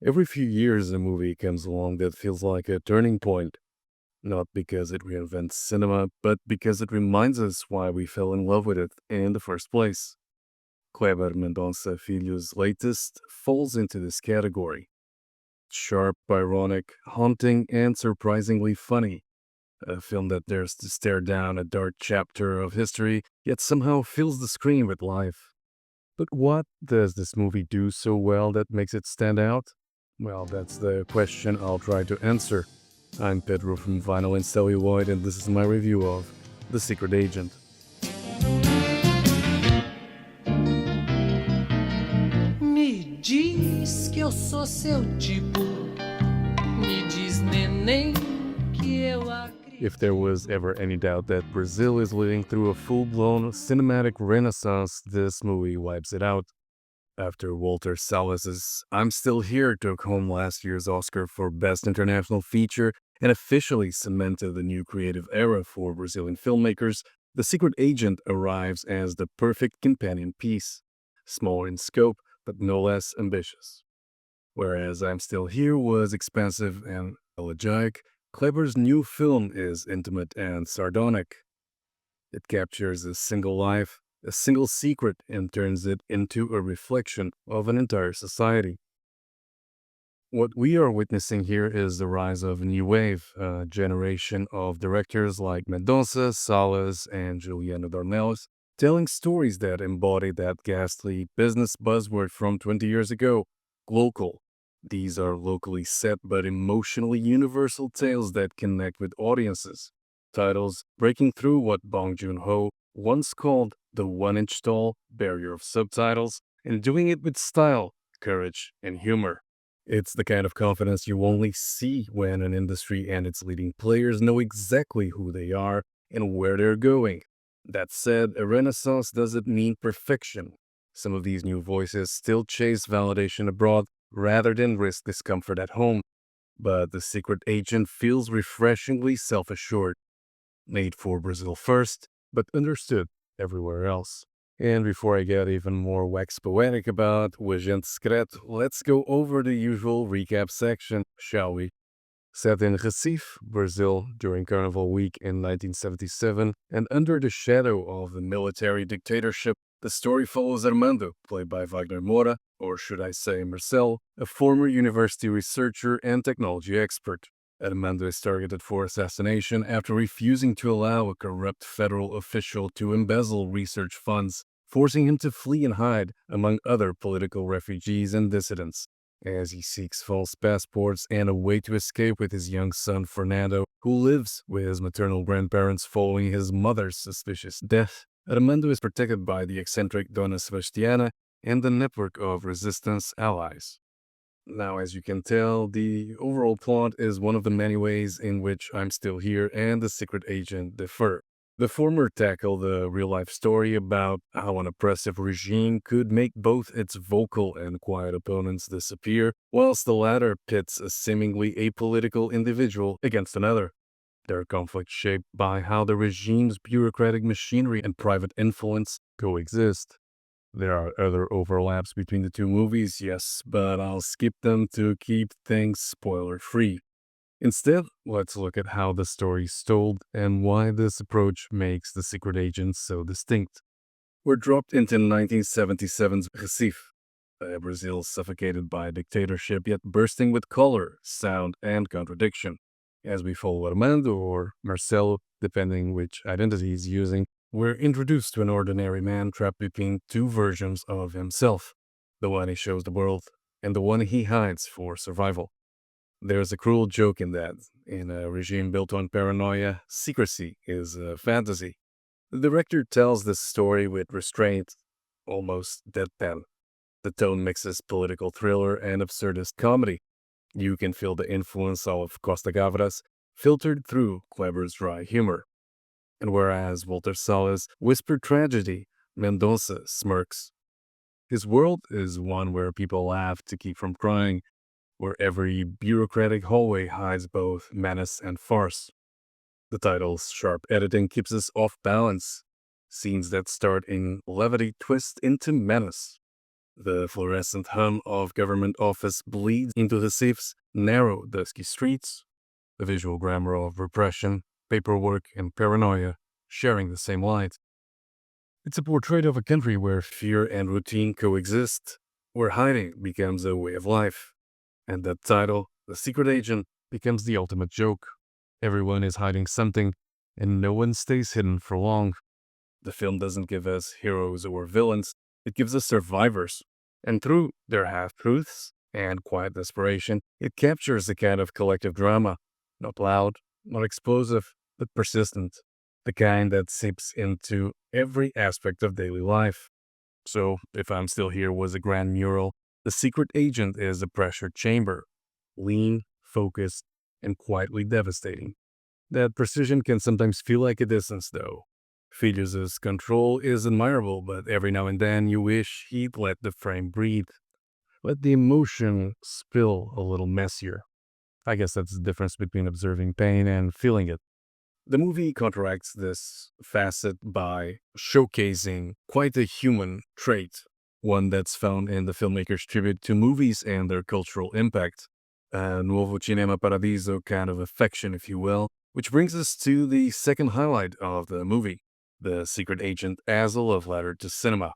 Every few years, a movie comes along that feels like a turning point, not because it reinvents cinema, but because it reminds us why we fell in love with it in the first place. Kleber Mendonça Filho's latest falls into this category. Sharp, ironic, haunting, and surprisingly funny. A film that dares to stare down a dark chapter of history, yet somehow fills the screen with life. But what does this movie do so well that makes it stand out? Well, that's the question I'll try to answer. I'm Pedro from Vinyl N Celluloid, and this is my review of The Secret Agent. Me diz que eu sou seu tipo. Me diz, neném, que eu If there was ever any doubt that Brazil is living through a full blown cinematic renaissance, this movie wipes it out. After Walter Salaz's I'm Still Here took home last year's Oscar for Best International Feature and officially cemented the new creative era for Brazilian filmmakers, The Secret Agent arrives as the perfect companion piece. Smaller in scope, but no less ambitious. Whereas I'm Still Here was expansive and elegiac, Kleber's new film is intimate and sardonic. It captures a single life, a single secret, and turns it into a reflection of an entire society. What we are witnessing here is the rise of a new wave, a generation of directors like Mendonça, Salas, and Juliano Dornelles, telling stories that embody that ghastly business buzzword from 20 years ago, local. These are locally set but emotionally universal tales that connect with audiences. Titles breaking through what Bong Joon-ho once called the one-inch tall barrier of subtitles and doing it with style, courage, and humor. It's the kind of confidence you only see when an industry and its leading players know exactly who they are and where they're going. That said, a renaissance doesn't mean perfection. Some of these new voices still chase validation abroad rather than risk discomfort at home, but The Secret Agent feels refreshingly self assured, made for Brazil first, but understood everywhere else. And before I get even more wax poetic about O Agente Secreto, let's go over the usual recap section, shall we? Set in Recife, Brazil, during Carnival Week in 1977, and under the shadow of the military dictatorship, the story follows Armando, played by Wagner Moura, or should I say Marcel, a former university researcher and technology expert. Armando is targeted for assassination after refusing to allow a corrupt federal official to embezzle research funds, forcing him to flee and hide among other political refugees and dissidents. As he seeks false passports and a way to escape with his young son Fernando, who lives with his maternal grandparents following his mother's suspicious death, Armando is protected by the eccentric Dona Sebastiana and the network of resistance allies. Now, as you can tell, the overall plot is one of the many ways in which I'm Still Here and The Secret Agent differ. The former tackle the real life story about how an oppressive regime could make both its vocal and quiet opponents disappear, whilst the latter pits a seemingly apolitical individual against another. Their conflict shaped by how the regime's bureaucratic machinery and private influence coexist. There are other overlaps between the two movies, yes, but I'll skip them to keep things spoiler free. Instead, let's look at how the story is told and why this approach makes The Secret Agent so distinct. We're dropped into 1977's Recife, Brazil suffocated by dictatorship yet bursting with color, sound, and contradiction. As we follow Armando or Marcelo, depending which identity he's using, we're introduced to an ordinary man trapped between two versions of himself, the one he shows the world and the one he hides for survival. There's a cruel joke in that. In a regime built on paranoia, secrecy is a fantasy. The director tells this story with restraint, almost deadpan. The tone mixes political thriller and absurdist comedy. You can feel the influence of Costa Gavras filtered through Kleber's dry humor. And whereas Walter Salles whispered tragedy, Mendonça smirks. His world is one where people laugh to keep from crying, where every bureaucratic hallway hides both menace and farce. The title's sharp editing keeps us off balance. Scenes that start in levity twist into menace. The fluorescent hum of government office bleeds into the cif's narrow, dusky streets, the visual grammar of repression, paperwork, and paranoia sharing the same light. It's a portrait of a country where fear and routine coexist, where hiding becomes a way of life. And that title, The Secret Agent, becomes the ultimate joke. Everyone is hiding something, and no one stays hidden for long. The film doesn't give us heroes or villains, it gives us survivors. And through their half truths and quiet desperation, it captures a kind of collective drama, not loud, not explosive, but persistent, the kind that seeps into every aspect of daily life. So, If I'm Still Here was a grand mural, The Secret Agent is a pressure chamber, lean, focused, and quietly devastating. That precision can sometimes feel like a distance, though. Filhos' control is admirable, but every now and then you wish he'd let the frame breathe. Let the emotion spill a little messier. I guess that's the difference between observing pain and feeling it. The movie counteracts this facet by showcasing quite a human trait, one that's found in the filmmaker's tribute to movies and their cultural impact. A Nuovo Cinema Paradiso kind of affection, if you will, which brings us to the second highlight of the movie, The Secret Agent as a Love Letter to Cinema.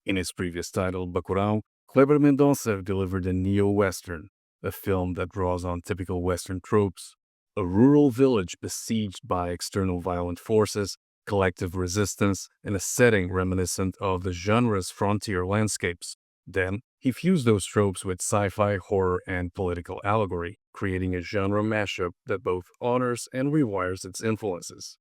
In his previous title, Bacurau, Kleber Mendonça delivered a neo-Western, a film that draws on typical Western tropes. A rural village besieged by external violent forces, collective resistance, and a setting reminiscent of the genre's frontier landscapes. Then, he fused those tropes with sci-fi, horror, and political allegory, creating a genre mashup that both honors and rewires its influences.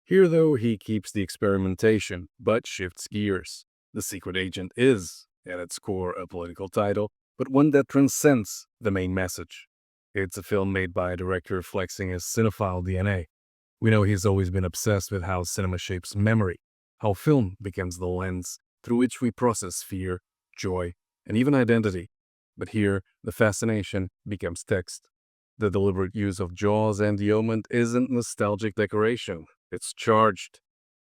Here, though, he keeps the experimentation, but shifts gears. The Secret Agent is, at its core, a political title, but one that transcends the main message. It's a film made by a director flexing his cinephile DNA. We know he's always been obsessed with how cinema shapes memory, how film becomes the lens through which we process fear, joy, and even identity. But here, the fascination becomes text. The deliberate use of Jaws and The Omen isn't nostalgic decoration, it's charged.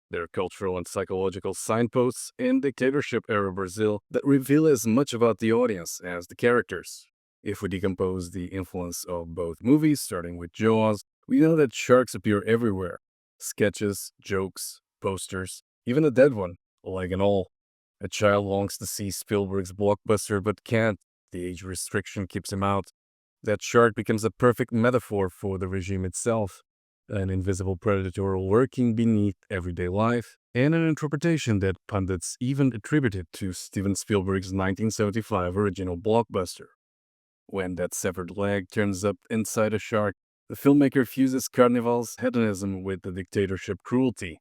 There are cultural and psychological signposts in dictatorship era Brazil that reveal as much about the audience as the characters. If we decompose the influence of both movies, starting with Jaws, we know that sharks appear everywhere. Sketches, jokes, posters, even a dead one, leg and all. A child longs to see Spielberg's blockbuster but can't. The age restriction keeps him out. That shark becomes a perfect metaphor for the regime itself, an invisible predator lurking beneath everyday life, and an interpretation that pundits even attributed to Steven Spielberg's 1975 original blockbuster. When that severed leg turns up inside a shark, the filmmaker fuses Carnival's hedonism with the dictatorship cruelty.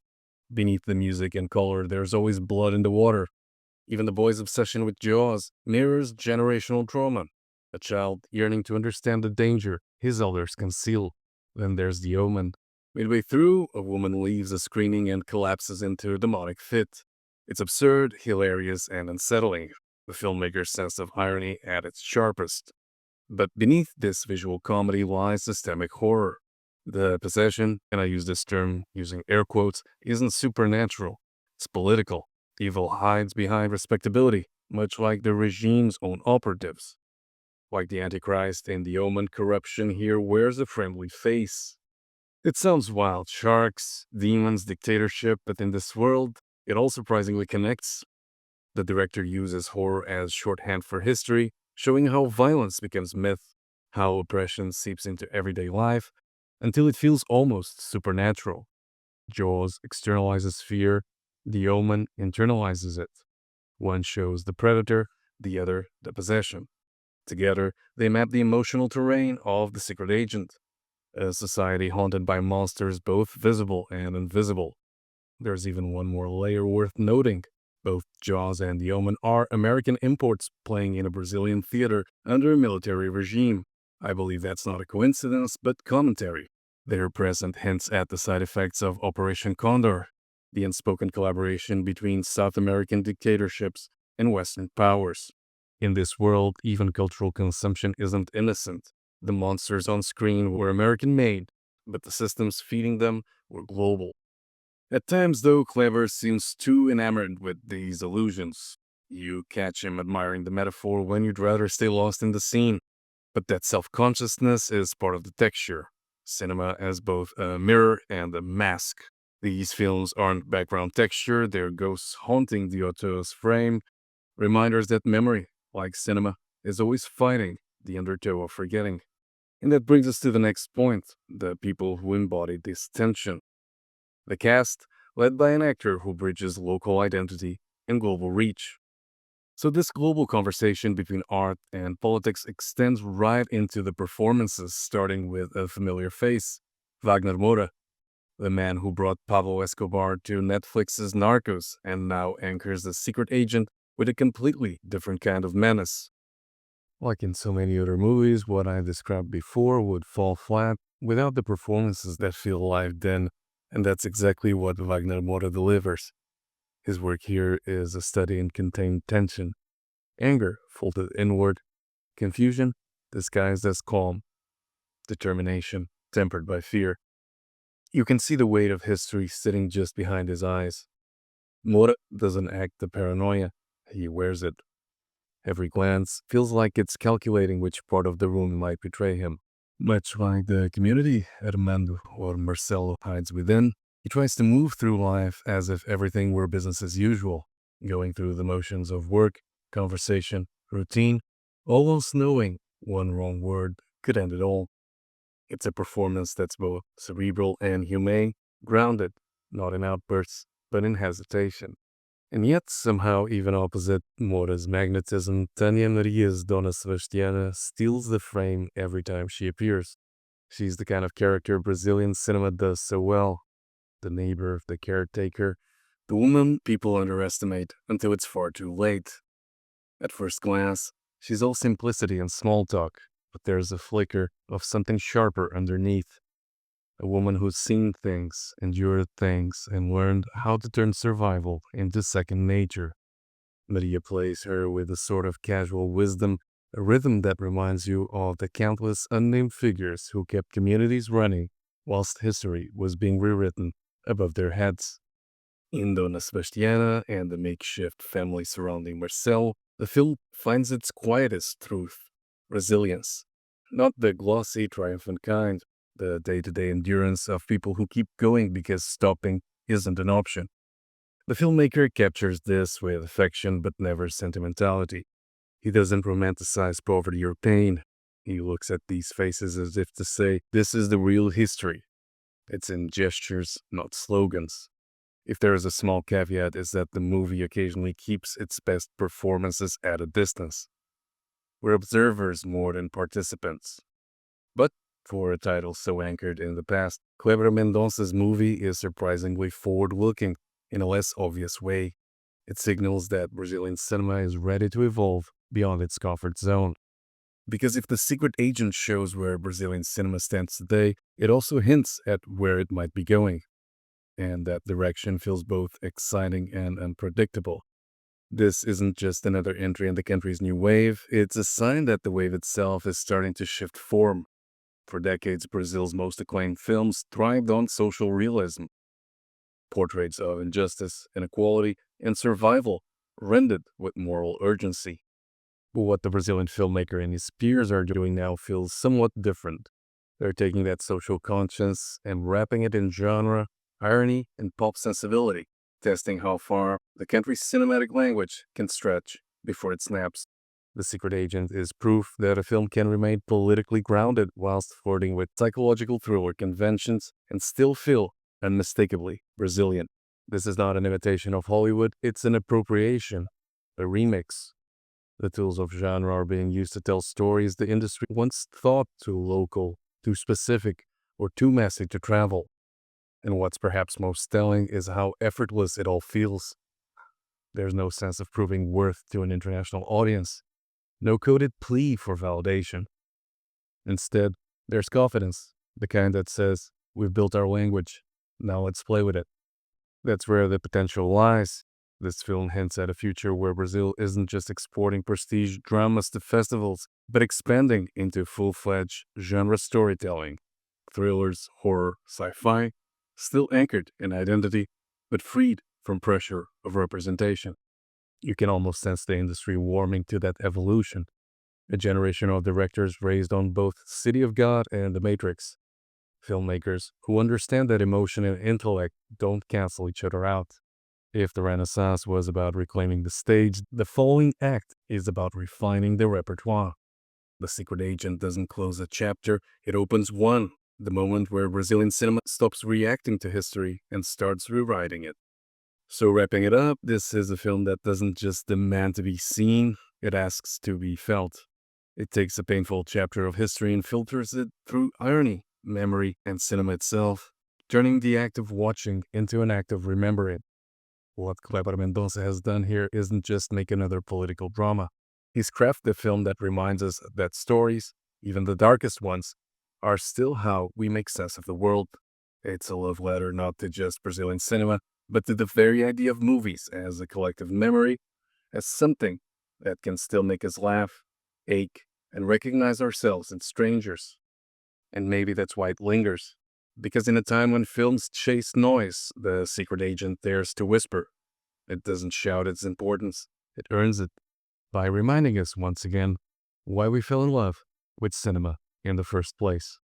Beneath the music and color, there's always blood in the water. Even the boy's obsession with Jaws mirrors generational trauma. A child yearning to understand the danger his elders conceal. Then there's The Omen. Midway through, a woman leaves a screening and collapses into a demonic fit. It's absurd, hilarious, and unsettling, the filmmaker's sense of irony at its sharpest. But beneath this visual comedy lies systemic horror. The possession, and I use this term using air quotes, isn't supernatural. It's political. Evil hides behind respectability, much like the regime's own operatives. Like the Antichrist in The Omen, corruption here wears a friendly face. It sounds wild, sharks, demons, dictatorship, but in this world, it all surprisingly connects. The director uses horror as shorthand for history, showing how violence becomes myth, how oppression seeps into everyday life, until it feels almost supernatural. Jaws externalizes fear, The Omen internalizes it. One shows the predator, the other the possession. Together, they map the emotional terrain of the secret agent, a society haunted by monsters both visible and invisible. There's even one more layer worth noting. Both Jaws and The Omen are American imports playing in a Brazilian theater under a military regime. I believe that's not a coincidence, but commentary. Their present hints at the side effects of Operation Condor, the unspoken collaboration between South American dictatorships and Western powers. In this world, even cultural consumption isn't innocent. The monsters on screen were American made, but the systems feeding them were global. At times, though, Kleber seems too enamored with these illusions. You catch him admiring the metaphor when you'd rather stay lost in the scene. But that self consciousness is part of the texture. Cinema as both a mirror and a mask. These films aren't background texture, they're ghosts haunting the auteur's frame, reminders that memory, like cinema, is always fighting the undertow of forgetting. And that brings us to the next point, the people who embody this tension. The cast, led by an actor who bridges local identity and global reach. So, this global conversation between art and politics extends right into the performances, starting with a familiar face, Wagner Moura, the man who brought Pablo Escobar to Netflix's Narcos and now anchors The Secret Agent with a completely different kind of menace. Like in so many other movies, what I described before would fall flat without the performances that feel alive then, and that's exactly what Wagner Moura delivers. His work here is a study in contained tension, anger folded inward, confusion disguised as calm, determination tempered by fear. You can see the weight of history sitting just behind his eyes. Moura doesn't act the paranoia, he wears it. Every glance feels like it's calculating which part of the room might betray him. Much like the community Armando or Marcelo hides within, he tries to move through life as if everything were business as usual, going through the motions of work, conversation, routine, almost knowing one wrong word could end it all. It's a performance that's both cerebral and humane, grounded, not in outbursts, but in hesitation. And yet, somehow, even opposite Mora's magnetism, Tania Maria's Dona Sebastiana steals the frame every time she appears. She's the kind of character Brazilian cinema does so well. The neighbor, the caretaker, the woman people underestimate until it's far too late. At first glance, she's all simplicity and small talk, but there's a flicker of something sharper underneath. A woman who's seen things, endured things, and learned how to turn survival into second nature. Maria plays her with a sort of casual wisdom, a rhythm that reminds you of the countless unnamed figures who kept communities running whilst history was being rewritten above their heads. In Dona Sebastiana and the makeshift family surrounding Marcel, the film finds its quietest truth, resilience. Not the glossy, triumphant kind, the day-to-day endurance of people who keep going because stopping isn't an option. The filmmaker captures this with affection but never sentimentality. He doesn't romanticize poverty or pain. He looks at these faces as if to say, this is the real history. It's in gestures, not slogans. If there is a small caveat, is that the movie occasionally keeps its best performances at a distance. We're observers more than participants. But for a title so anchored in the past, Kleber Mendonça's movie is surprisingly forward-looking in a less obvious way. It signals that Brazilian cinema is ready to evolve beyond its comfort zone. Because if The Secret Agent shows where Brazilian cinema stands today, it also hints at where it might be going. And that direction feels both exciting and unpredictable. This isn't just another entry in the country's new wave, it's a sign that the wave itself is starting to shift form. For decades, Brazil's most acclaimed films thrived on social realism, portraits of injustice, inequality, and survival, rendered with moral urgency. But what the Brazilian filmmaker and his peers are doing now feels somewhat different. They're taking that social conscience and wrapping it in genre, irony, and pop sensibility, testing how far the country's cinematic language can stretch before it snaps. The Secret Agent is proof that a film can remain politically grounded whilst flirting with psychological thriller conventions and still feel unmistakably Brazilian. This is not an imitation of Hollywood, it's an appropriation, a remix. The tools of genre are being used to tell stories the industry once thought too local, too specific, or too messy to travel. And what's perhaps most telling is how effortless it all feels. There's no sense of proving worth to an international audience, no coded plea for validation. Instead, there's confidence, the kind that says, we've built our language, now let's play with it. That's where the potential lies. This film hints at a future where Brazil isn't just exporting prestige dramas to festivals, but expanding into full-fledged genre storytelling. Thrillers, horror, sci-fi, still anchored in identity, but freed from pressure of representation. You can almost sense the industry warming to that evolution. A generation of directors raised on both City of God and The Matrix. Filmmakers who understand that emotion and intellect don't cancel each other out. If the Renaissance was about reclaiming the stage, the following act is about refining the repertoire. The Secret Agent doesn't close a chapter, it opens one, the moment where Brazilian cinema stops reacting to history and starts rewriting it. So, wrapping it up, this is a film that doesn't just demand to be seen, it asks to be felt. It takes a painful chapter of history and filters it through irony, memory, and cinema itself, turning the act of watching into an act of remembering. What Kleber Mendonça has done here isn't just make another political drama. He's crafted a film that reminds us that stories, even the darkest ones, are still how we make sense of the world. It's a love letter not to just Brazilian cinema, but to the very idea of movies as a collective memory, as something that can still make us laugh, ache, and recognize ourselves in strangers. And maybe that's why it lingers. Because in a time when films chase noise, the secret agent dares to whisper. It doesn't shout its importance, it earns it by reminding us once again why we fell in love with cinema in the first place.